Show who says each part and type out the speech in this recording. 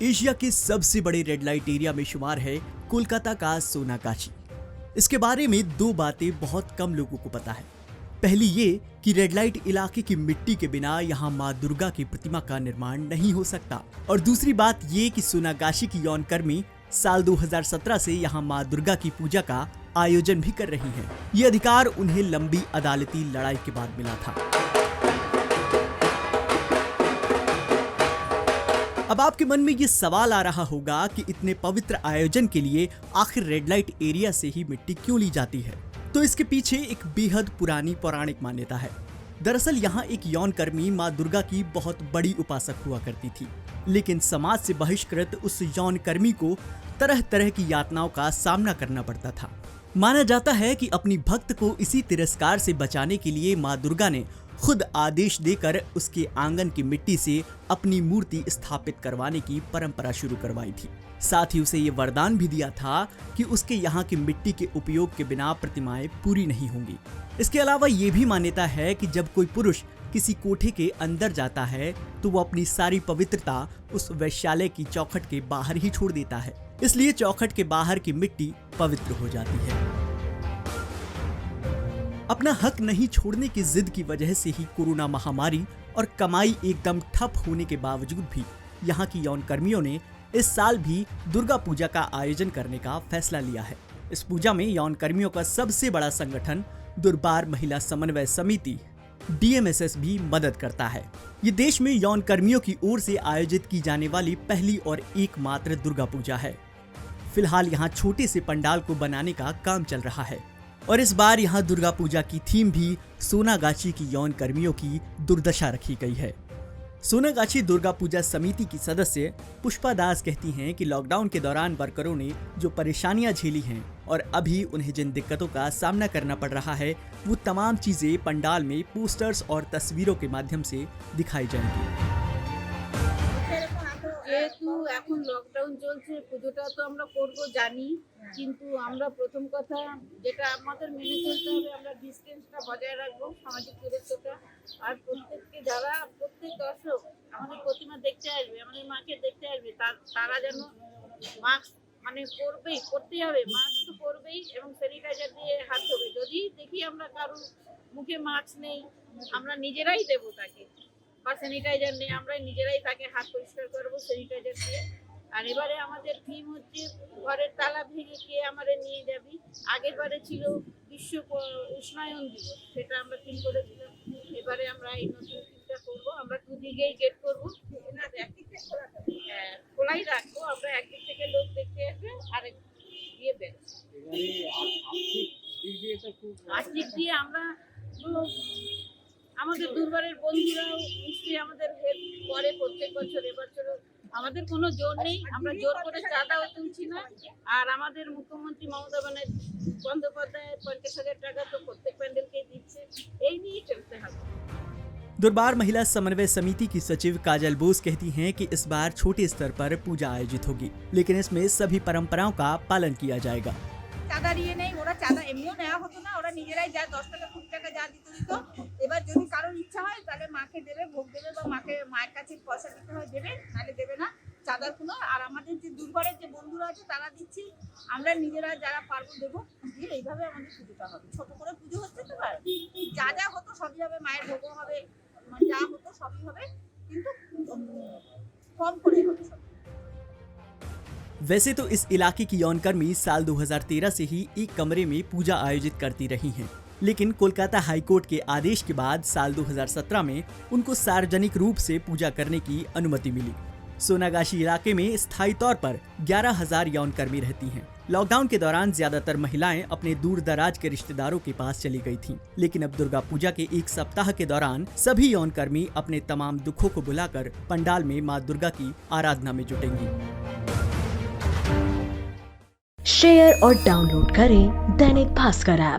Speaker 1: Asia के सबसे बड़े रेड लाइट एरिया में शुमार है कोलकाता का सोनागाछी। इसके बारे में दो बातें बहुत कम लोगों को पता है। पहली ये कि रेड लाइट इलाके की मिट्टी के बिना यहाँ माँ दुर्गा की प्रतिमा का निर्माण नहीं हो सकता, और दूसरी बात ये कि सोनागाछी की यौनकर्मी साल 2017 से यहाँ माँ दुर्गा की पूजा का आयोजन भी कर रही हैं। ये अधिकार उन्हें लंबी अदालती लड़ाई के बाद मिला था। अब आपके मन में ये सवाल आ रहा होगा कि इतने पवित्र आयोजन के लिए आखिर रेड लाइट एरिया से ही मिट्टी क्यों ली जाती है? तो इसके पीछे एक बेहद पुरानी पौराणिक मान्यता है। दरअसल यहाँ एक यौनकर्मी माँ दुर्गा की बहुत बड़ी उपासक हुआ करती थी, लेकिन समाज से बहिष्कृत उस यौनकर्मी को तरह तरह की यातनाओं का सामना करना पड़ता था। माना जाता है कि अपनी भक्त को इसी तिरस्कार से बचाने के लिए माँ दुर्गा ने खुद आदेश देकर उसके आंगन की मिट्टी से अपनी मूर्ति स्थापित करवाने की परंपरा शुरू करवाई थी। साथ ही उसे ये वरदान भी दिया था कि उसके यहाँ की मिट्टी के उपयोग के बिना प्रतिमाएं पूरी नहीं होंगी। इसके अलावा ये भी मान्यता है कि जब कोई पुरुष किसी कोठे के अंदर जाता है तो वो अपनी सारी पवित्रता उस वैश्यालय की चौखट के बाहर ही छोड़ देता है, इसलिए चौखट के बाहर की मिट्टी पवित्र हो जाती है। अपना हक नहीं छोड़ने की जिद की वजह से ही कोरोना महामारी और कमाई एकदम ठप होने के बावजूद भी यहाँ की यौनकर्मियों ने इस साल भी दुर्गा पूजा का आयोजन करने का फैसला लिया है। इस पूजा में यौनकर्मियों का सबसे बड़ा संगठन दुर्बार महिला समन्वय समिति DMSS भी मदद करता है। ये देश में यौनकर्मियों की ओर से आयोजित की जाने वाली पहली और एकमात्र दुर्गा पूजा है। फिलहाल यहाँ छोटे से पंडाल को बनाने का काम चल रहा है, और इस बार यहाँ दुर्गा पूजा की थीम भी सोनागाछी की यौनकर्मियों की दुर्दशा रखी गई है। सोनागाछी दुर्गा पूजा समिति की सदस्य पुष्पा दास कहती हैं कि लॉकडाउन के दौरान वर्करों ने जो परेशानियां झेली हैं और अभी उन्हें जिन दिक्कतों का सामना करना पड़ रहा है, वो तमाम चीजें पंडाल में पोस्टर्स और तस्वीरों के माध्यम से दिखाई जाएंगी।
Speaker 2: যেহেতু এখন লকডাউন চলছে, পুজোটা তো আমরা করব জানি, কিন্তু আমরা প্রথম কথা যেটা আমাদের মেনে চলতে হবে, আমরা ডিসটেন্সটা বজায় রাখবো, সামাজিক দূরত্বটা। আর প্রত্যেককে যারা প্রত্যেক দর্শক আমাদের প্রতিমা দেখতে আসবে, আমাদের মাকে দেখতে আসবে, তারা যেন মাস্ক মানে করতেই হবে, মাস্ক তো করবেই, এবং স্যানিটাইজার দিয়ে হাত ধোবে। যদি দেখি আমরা কারো মুখে মাস্ক নেই, আমরা নিজেরাই দেবো তাকে, বা স্যানিটাইজার নেই, আমরা নিজেরাই তাকে হাত পরিষ্কার করবো স্যানিটাইজার দিয়ে। আর এবারে আমাদের থিম হচ্ছে ঘরের তালা ভেঙে কে আমারে নিয়ে যাবি। আগের বারে ছিল বিশ্ব উষ্ণায়ন দিবস, সেটা আমরা থিম করেছিলাম। এবারে আমরা এই নতুন থিমটা করবো। আমরা দুদিকেই গেট করবো, খোলাই রাখবো। আমরা একদিক থেকে লোক দেখতে আসবে, আরেক দিয়ে বেরোবে। আর্থিক দিয়ে আমরা আমাদের দুর্বারের বন্ধুরাও নিশ্চয়ই আমাদের হেল্প করে প্রত্যেক বছর। এবছরও আমাদের কোনো জোর নেই, আমরা জোর করে চাঁদাও তুলছি না। আর আমাদের মুখ্যমন্ত্রী মমতা বন্দ্যোপাধ্যায় 50,000 টাকা তো প্রত্যেক প্যান্ডেলকেই দিচ্ছে, এই নিয়েই চলতে হবে।
Speaker 1: दुर्बार महिला समन्वय समिति की सचिव काजल बोस कहती हैं कि इस बार छोटे स्तर पर पूजा आयोजित होगी, लेकिन इसमें सभी परंपराओं का पालन किया जाएगा।
Speaker 3: চাঁদা দিয়ে নেই, ওরা চাঁদা এমনিও নেওয়া হতো না, ওরা নিজেরাই যা 10 টাকা 20 টাকা যা দিত। এবার যদি কারোর ইচ্ছা হয় তাহলে মাকে দেবে, ভোগ দেবে, বা মায়ের কাছে পয়সা দিতে হয় দেবে, নাহলে দেবে না। চাঁদার কোনো, আর আমাদের যে দুর্বারের যে বন্ধুরা আছে তারা দিচ্ছি, আমরা নিজেরা যারা পারবো দেবো, দিয়ে এইভাবে আমাদের পুজোটা হবে। ছোট করে পুজো হচ্ছে তো, যা যা হতো সবই হবে, মায়ের ভোগও হবে, যা হতো সবই হবে, কিন্তু কম করে হবে সব।
Speaker 1: वैसे तो इस इलाके की यौनकर्मी साल 2013 से ही एक कमरे में पूजा आयोजित करती रही हैं, लेकिन कोलकाता हाईकोर्ट के आदेश के बाद साल 2017 में उनको सार्वजनिक रूप से पूजा करने की अनुमति मिली। सोनागाछी इलाके में स्थायी तौर पर 11,000 यौनकर्मी रहती हैं। लॉकडाउन के दौरान ज्यादातर महिलाएं अपने दूर दराज के रिश्तेदारों के पास चली गई थीं, लेकिन अब दुर्गा पूजा के एक सप्ताह के दौरान सभी यौनकर्मी अपने तमाम दुखों को भुलाकर पंडाल में माँ दुर्गा की आराधना में जुटेंगी।
Speaker 4: शेयर और डाउनलोड करें दैनिक भास्कर ऐप।